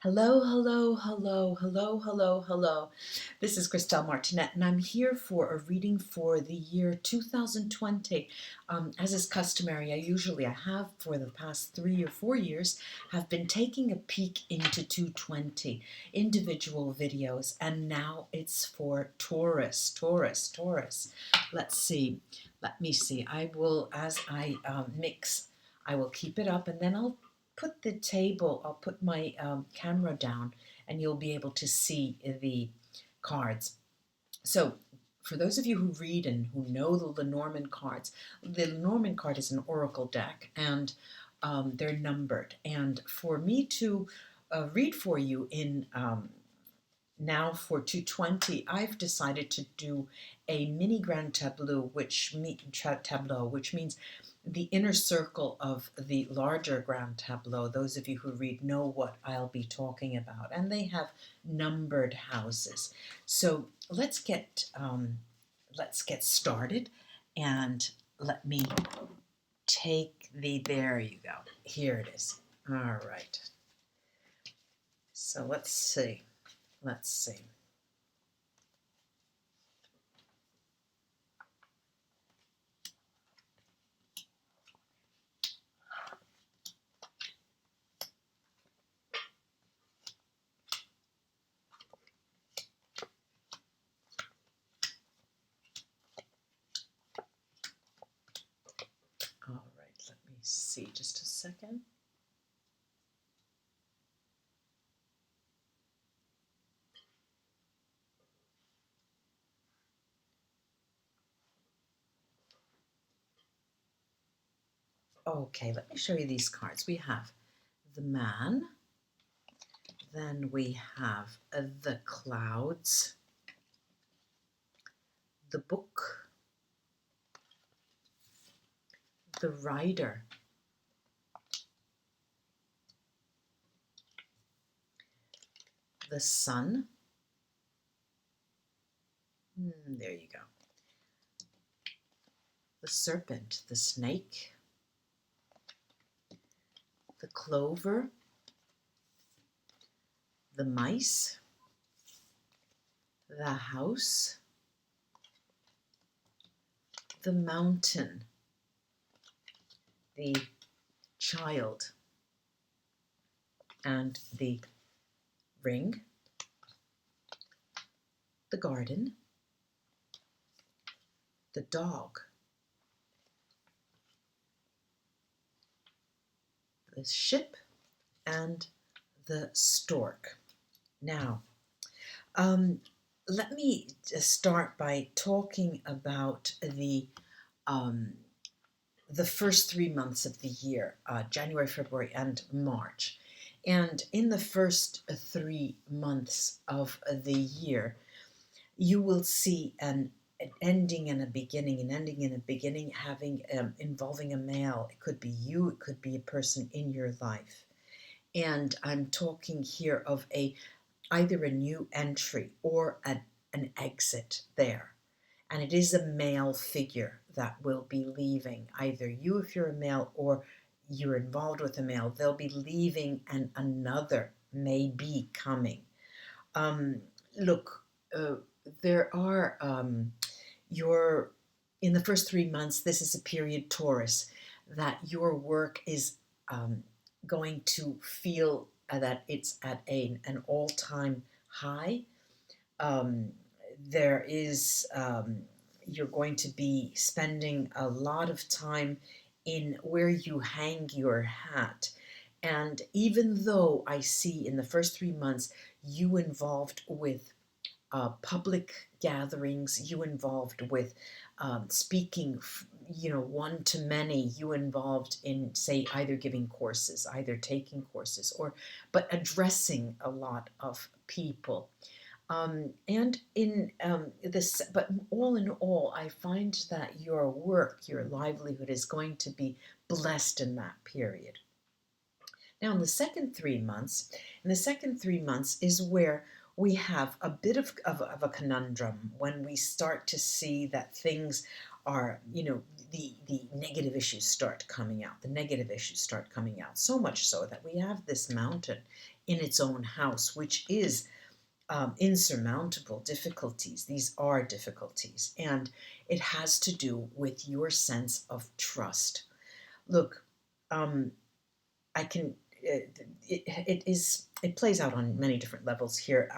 Hello, hello, hello, hello, hello, hello. This is Christelle Martinette, and I'm here for a reading for the year 2020. As is customary, I have for the past 3 or 4 years, have been taking a peek into 220 individual videos, and now it's for Taurus, Taurus, Taurus. Let's see. Let me see. I will, as I mix, I will keep it up, and then I'll put my camera down and you'll be able to see the cards. So for those of you who read and who know the Lenormand cards, the Lenormand card is an oracle deck, and they're numbered. And for me to read for you in now for 220, I've decided to do a mini grand tableau, which means the inner circle of the larger grand tableau. Those of you who read know what I'll be talking about, and they have numbered houses. So let's get started, and let me take there you go. Here it is. All right. So let's see. Let's see. All right, let me see just a second. Okay, let me show you these cards. We have the man, then we have the clouds, the book, the rider, the sun. There you go. The serpent, the snake, the clover, the mice, the house, the mountain, the child, and the ring, the garden, the dog, the ship, and the stork. Now, let me start by talking about the first 3 months of the year, January, February, and March. And in the first 3 months of the year, you will see an ending and a beginning, having involving a male. It could be you, it could be a person in your life. And I'm talking here of either a new entry or an exit there. And it is a male figure that will be leaving, either you if you're a male or you're involved with a male. They'll be leaving and another may be coming. Look, there are in the first 3 months, this is a period, Taurus, that your work is going to feel that it's at an all-time high. There is you're going to be spending a lot of time in where you hang your hat. And even though I see in the first 3 months you involved with public gatherings, you involved with speaking, one to many, you involved in, say, either giving courses, either taking courses, but addressing a lot of people. And in this, but all in all, I find that your work, your livelihood is going to be blessed in that period. Now, in the second 3 months, is where we have a bit of a conundrum, when we start to see that things are, the negative issues start coming out. So much so that we have this mountain in its own house, which is insurmountable difficulties. These are difficulties, and it has to do with your sense of trust. Look, um, I can. It plays out on many different levels here.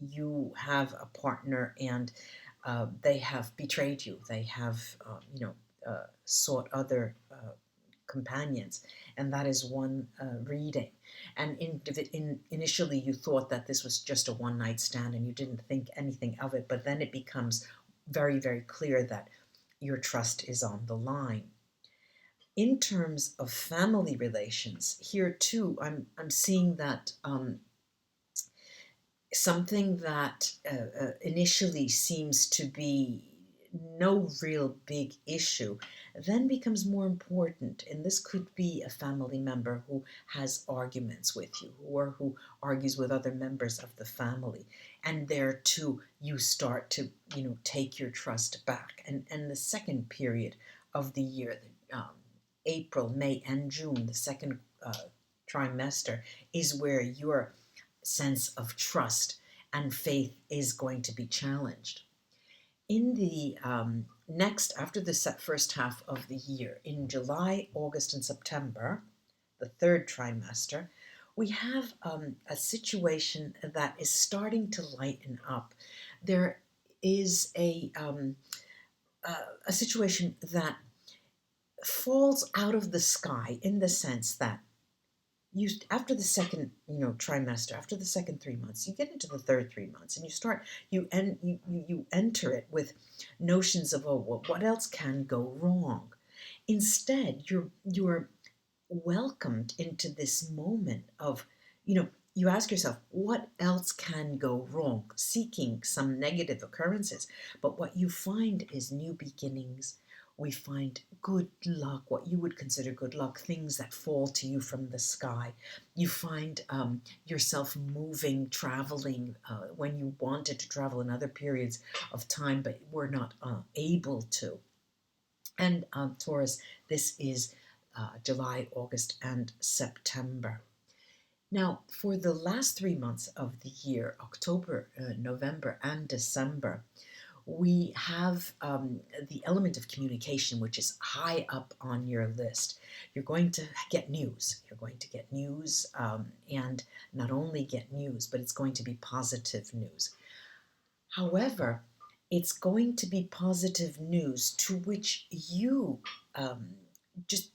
You have a partner, and they have betrayed you. They have, sought other companions, and that is one reading. And initially, you thought that this was just a one night stand, and you didn't think anything of it. But then it becomes very, very clear that your trust is on the line. In terms of family relations, here too, I'm seeing that something that initially seems to be no real big issue then becomes more important. And this could be a family member who has arguments with you, or who argues with other members of the family. And there too, you start to, take your trust back. And the second period of the year, April, May, and June, the second trimester, is where your sense of trust and faith is going to be challenged. In the after the first half of the year, in July, August, and September, the third trimester, we have a situation that is starting to lighten up. There is a situation that falls out of the sky, in the sense that you, after the second trimester, after the second 3 months, you get into the third 3 months, and you enter it with notions of, oh, well, what else can go wrong. Instead, you're welcomed into this moment of, you ask yourself, what else can go wrong, seeking some negative occurrences. But what you find is new beginnings. We find good luck, what you would consider good luck, things that fall to you from the sky. You find yourself moving, traveling when you wanted to travel in other periods of time, but were not able to. And Taurus, this is July, August, and September. Now, for the last 3 months of the year, October, November, and December, we have the element of communication, which is high up on your list. You're going to get news. You're going to get news, and not only get news, but it's going to be positive news. However, it's going to be positive news to which you just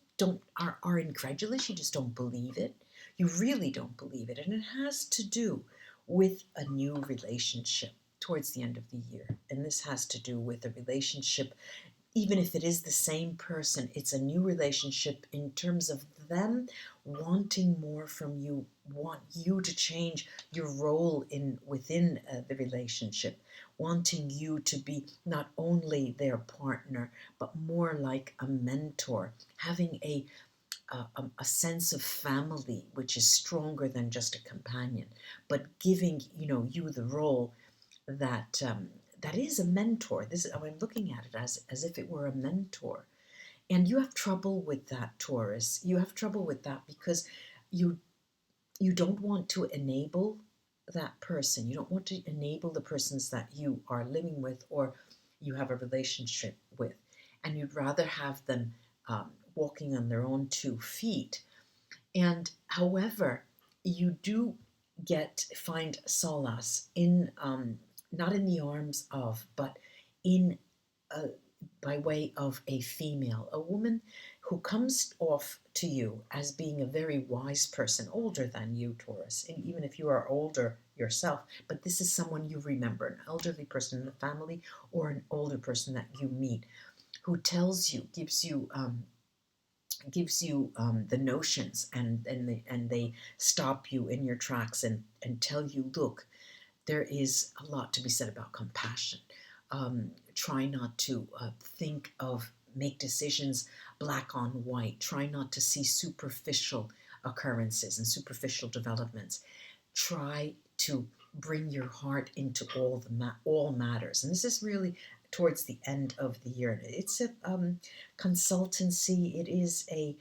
are incredulous. You just don't believe it. You really don't believe it. And it has to do with a new relationship towards the end of the year. And this has to do with a relationship, even if it is the same person, it's a new relationship in terms of them wanting more from you, want you to change your role within the relationship, wanting you to be not only their partner, but more like a mentor, having a sense of family which is stronger than just a companion, but giving you the role that that is a mentor. I'm looking at it as if it were a mentor. And you have trouble with that, Taurus. You have trouble with that because you don't want to enable that person. You don't want to enable the persons that you are living with or you have a relationship with. And you'd rather have them walking on their own 2 feet. And however, you do find solace in not in the arms of, but in by way of a female, a woman who comes off to you as being a very wise person, older than you, Taurus, and even if you are older yourself. But this is someone you remember, an elderly person in the family or an older person that you meet, who tells you, gives you the notions, and they stop you in your tracks and tell you, look, there is a lot to be said about compassion. Try not to make decisions black on white. Try not to see superficial occurrences and superficial developments. Try to bring your heart into all matters. And this is really towards the end of the year. It's a consultancy. It is a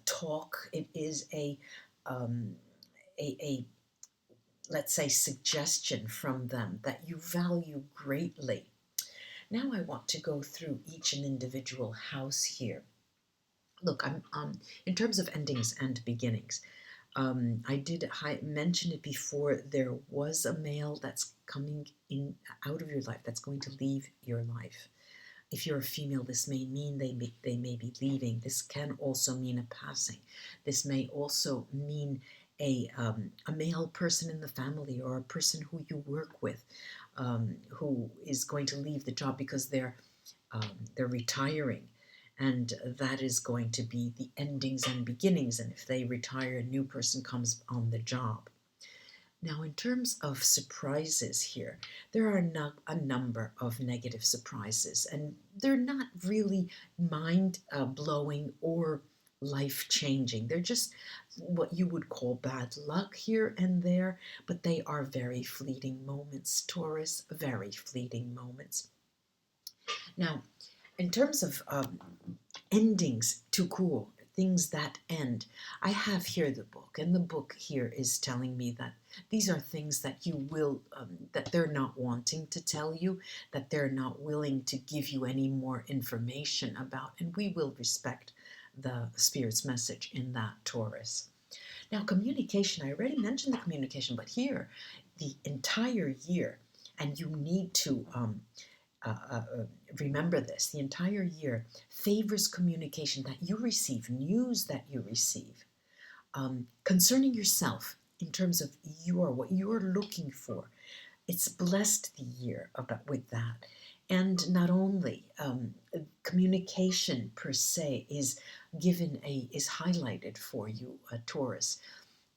talk. It is a let's say, suggestion from them that you value greatly. Now I want to go through each and individual house here. Look, I'm in terms of endings and beginnings. I did mention it before. There was a male that's coming in out of your life, that's going to leave your life. If you're a female, this may mean they may be leaving. This can also mean a passing. This may also mean a male person in the family, or a person who you work with, who is going to leave the job because they're retiring, and that is going to be the endings and beginnings. And if they retire, a new person comes on the job. Now, in terms of surprises here, there are a number of negative surprises, and they're not really mind-blowing or life-changing. They're just what you would call bad luck here and there, but they are very fleeting moments, Taurus, very fleeting moments. Now, in terms of endings, too cool, things that end, I have here the book, and the book here is telling me that these are things that you will, that they're not wanting to tell you, that they're not willing to give you any more information about, and we will respect the Spirit's message in that, Taurus. Now, communication, I already mentioned the communication, but here, the entire year, and you need to remember this, the entire year favors communication, that you receive, news that you receive concerning yourself, in terms of what you're looking for. It's blessed the year with that. And not only communication per se is highlighted for you, Taurus.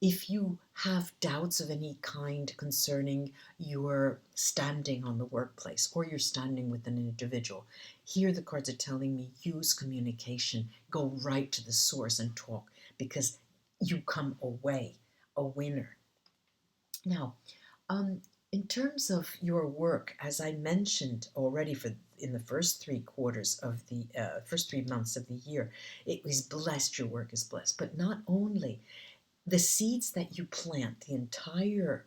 If you have doubts of any kind concerning your standing on the workplace, or your standing with an individual, here the cards are telling me use communication, go right to the source and talk, because you come away a winner. Now, in terms of your work, as I mentioned already, in the first 3 quarters of the first 3 months of the year, it was blessed. Your work is blessed, but not only. The seeds that you plant the entire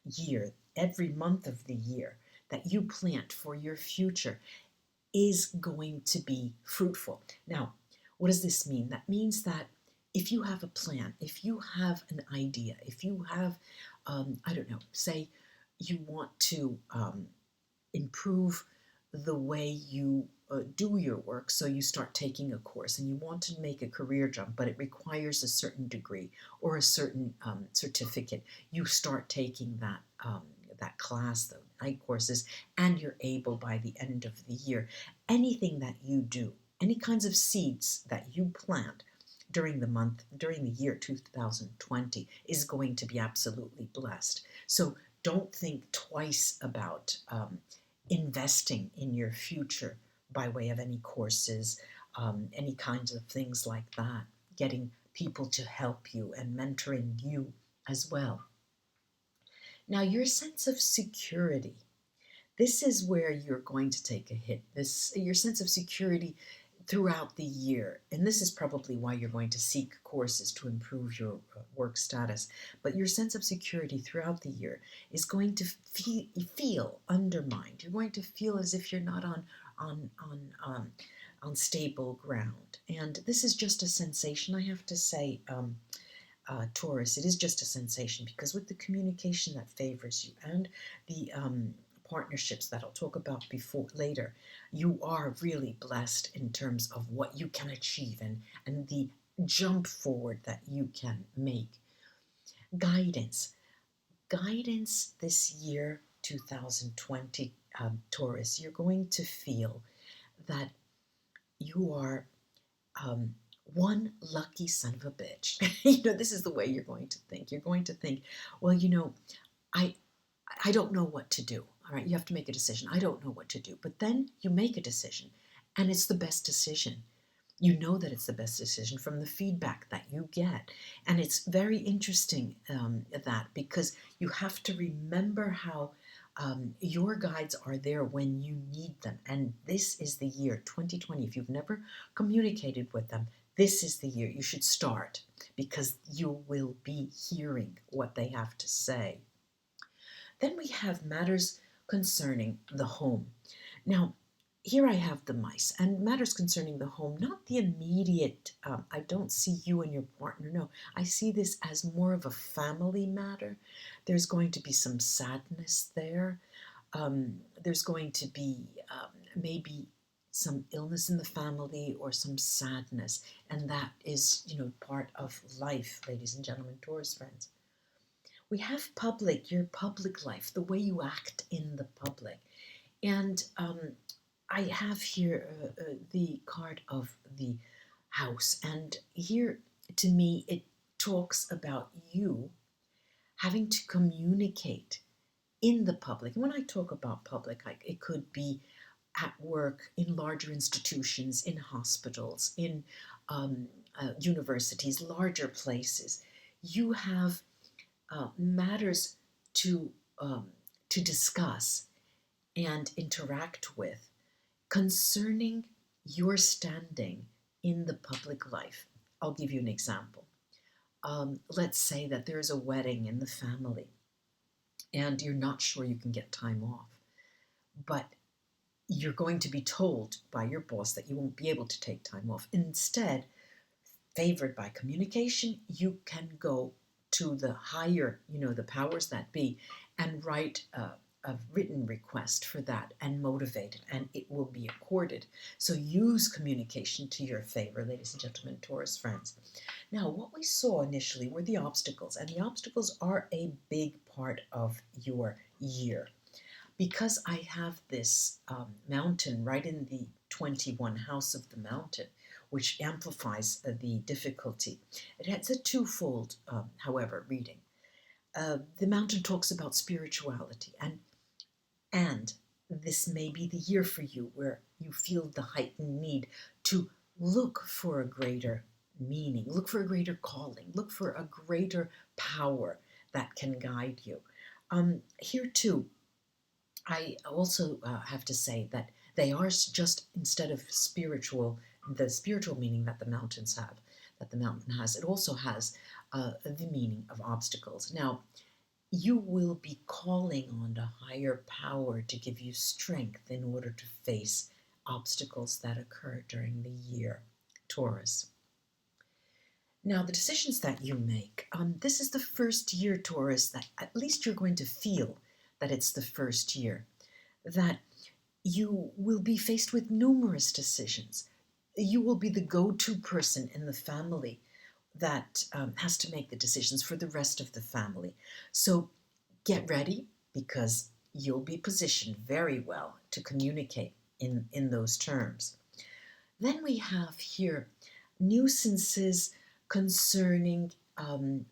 year, every month of the year, that you plant for your future is going to be fruitful. Now, what does this mean? That means that if you have a plan, if you have an idea, if you have, I don't know, say you want to improve the way you do your work, so you start taking a course and you want to make a career jump, but it requires a certain degree or a certain certificate. You start taking that class, the night courses, and you're able by the end of the year. Anything that you do, any kinds of seeds that you plant during the year 2020 is going to be absolutely blessed. So don't think twice about investing in your future by way of any courses, any kinds of things like that, getting people to help you and mentoring you as well. Now, your sense of security, this is where you're going to take a hit. Your sense of security throughout the year, and this is probably why you're going to seek courses to improve your work status, but your sense of security throughout the year is going to feel undermined. You're going to feel as if you're not on stable ground, and this is just a sensation, I have to say, Taurus. It is just a sensation, because with the communication that favors you and the partnerships that I'll talk about later, you are really blessed in terms of what you can achieve, and the jump forward that you can make. Guidance this year, 2020, Taurus, you're going to feel that you are one lucky son of a bitch. This is the way you're going to think. You're going to think, well, I don't know what to do. All right, you have to make a decision. I don't know what to do. But then you make a decision, and it's the best decision. You know that it's the best decision from the feedback that you get. And it's very interesting because you have to remember how your guides are there when you need them. And this is the year 2020. If you've never communicated with them, this is the year you should start, because you will be hearing what they have to say. Then we have matters concerning the home. Now, here I have the mice, and matters concerning the home, not the immediate, I don't see you and your partner, no. I see this as more of a family matter. There's going to be some sadness there. There's going to be maybe some illness in the family or some sadness, and that is, part of life, ladies and gentlemen, Taurus friends. We have public, your public life, the way you act in the public. And I have here the card of the house. And here, to me, it talks about you having to communicate in the public. And when I talk about public, it could be at work, in larger institutions, in hospitals, in universities, larger places. You have matters to discuss and interact with concerning your standing in the public life. I'll give you an example. Let's say that there's a wedding in the family and you're not sure you can get time off, but you're going to be told by your boss that you won't be able to take time off. Instead, favored by communication, you can go to the higher, the powers that be, and write a written request for that and motivate it, and it will be accorded. So use communication to your favor, ladies and gentlemen, Taurus friends. Now, what we saw initially were the obstacles, and the obstacles are a big part of your year. Because I have this mountain right in the 21 house of the mountain, which amplifies the difficulty. It has a twofold, however, reading. The mountain talks about spirituality, and this may be the year for you where you feel the heightened need to look for a greater meaning, look for a greater calling, look for a greater power that can guide you. Here too, I also have to say that they are just, instead of spiritual, the spiritual meaning that the mountains have, that the mountain has, it also has the meaning of obstacles. Now, you will be calling on a higher power to give you strength in order to face obstacles that occur during the year, Taurus. Now, the decisions that you make, this is the first year, Taurus, that at least you're going to feel that it's the first year, that you will be faced with numerous decisions. You will be the go-to person in the family that has to make the decisions for the rest of the family. So get ready, because you'll be positioned very well to communicate in those terms. Then we have here nuisances concerning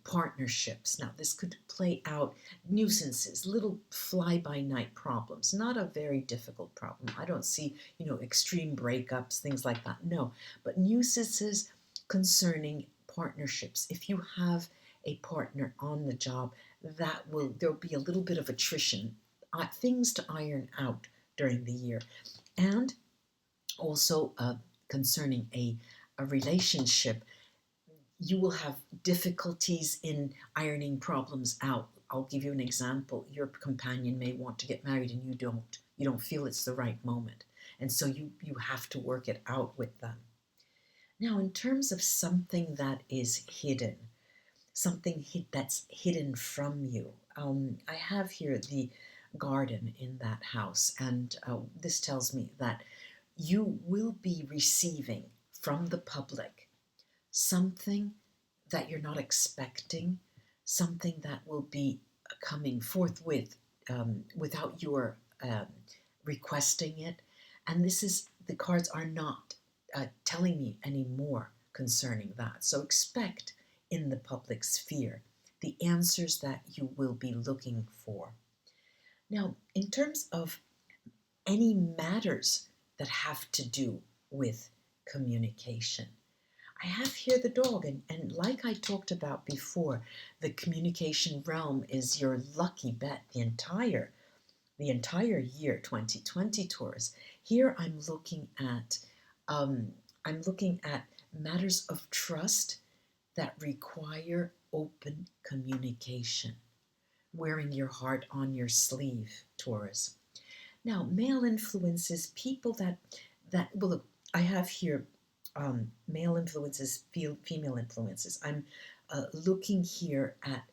partnerships. Now, this could play out nuisances, little fly-by-night problems, not a very difficult problem. I don't see, extreme breakups, things like that. No, but nuisances concerning partnerships. If you have a partner on the job, there'll be a little bit of attrition, things to iron out during the year. And also concerning a relationship, you will have difficulties in ironing problems out. I'll give you an example. Your companion may want to get married and you don't. You don't feel it's the right moment. And so you have to work it out with them. Now, in terms of something that is hidden, something that's hidden from you, I have here the garden in that house. And this tells me that you will be receiving from the public something that you're not expecting, something that will be coming forthwith without your requesting it. And the cards are not telling me any more concerning that. So expect in the public sphere the answers that you will be looking for. Now, in terms of any matters that have to do with communication, I have here the dog, and like I talked about before, the communication realm is your lucky bet the entire year 2020, Taurus. Here I'm looking at matters of trust that require open communication. wearing your heart on your sleeve, Taurus. Now, male influences, people well, look, I have here male influences, female influences. I'm looking here at,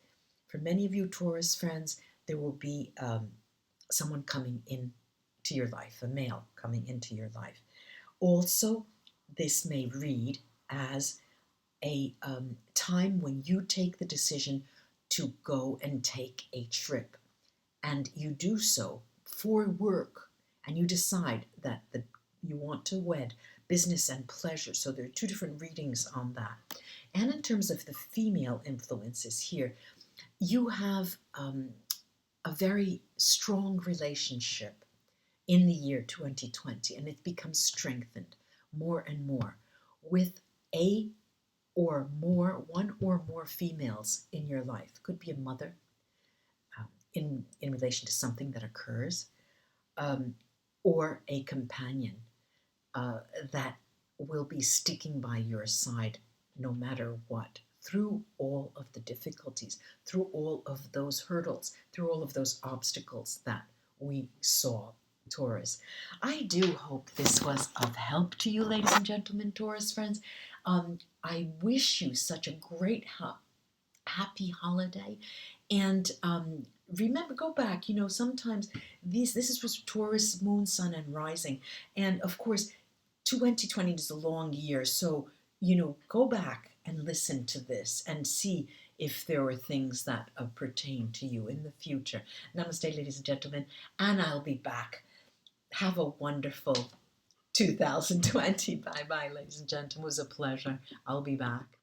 for many of you Taurus friends, there will be someone coming in to your life, a male coming into your life. Also, this may read as a time when you take the decision to go and take a trip, and you do so for work, and you decide that you want to wed business and pleasure. So there are two different readings on that. And in terms of the female influences here, you have a very strong relationship in the year 2020, and it becomes strengthened more and more with one or more females in your life. Could be a mother, in relation to something that occurs, um, or a companion that will be sticking by your side no matter what, through all of the difficulties, through all of those hurdles, through all of those obstacles that we saw, Taurus. I do hope this was of help to you, ladies and gentlemen, Taurus friends. I wish you such a great, happy holiday. And remember, go back. Sometimes this is for Taurus, moon, sun, and rising. And of course, 2020 is a long year. So, go back and listen to this and see if there are things that pertain to you in the future. Namaste, ladies and gentlemen. And I'll be back. Have a wonderful 2020. Bye bye, ladies and gentlemen. It was a pleasure. I'll be back.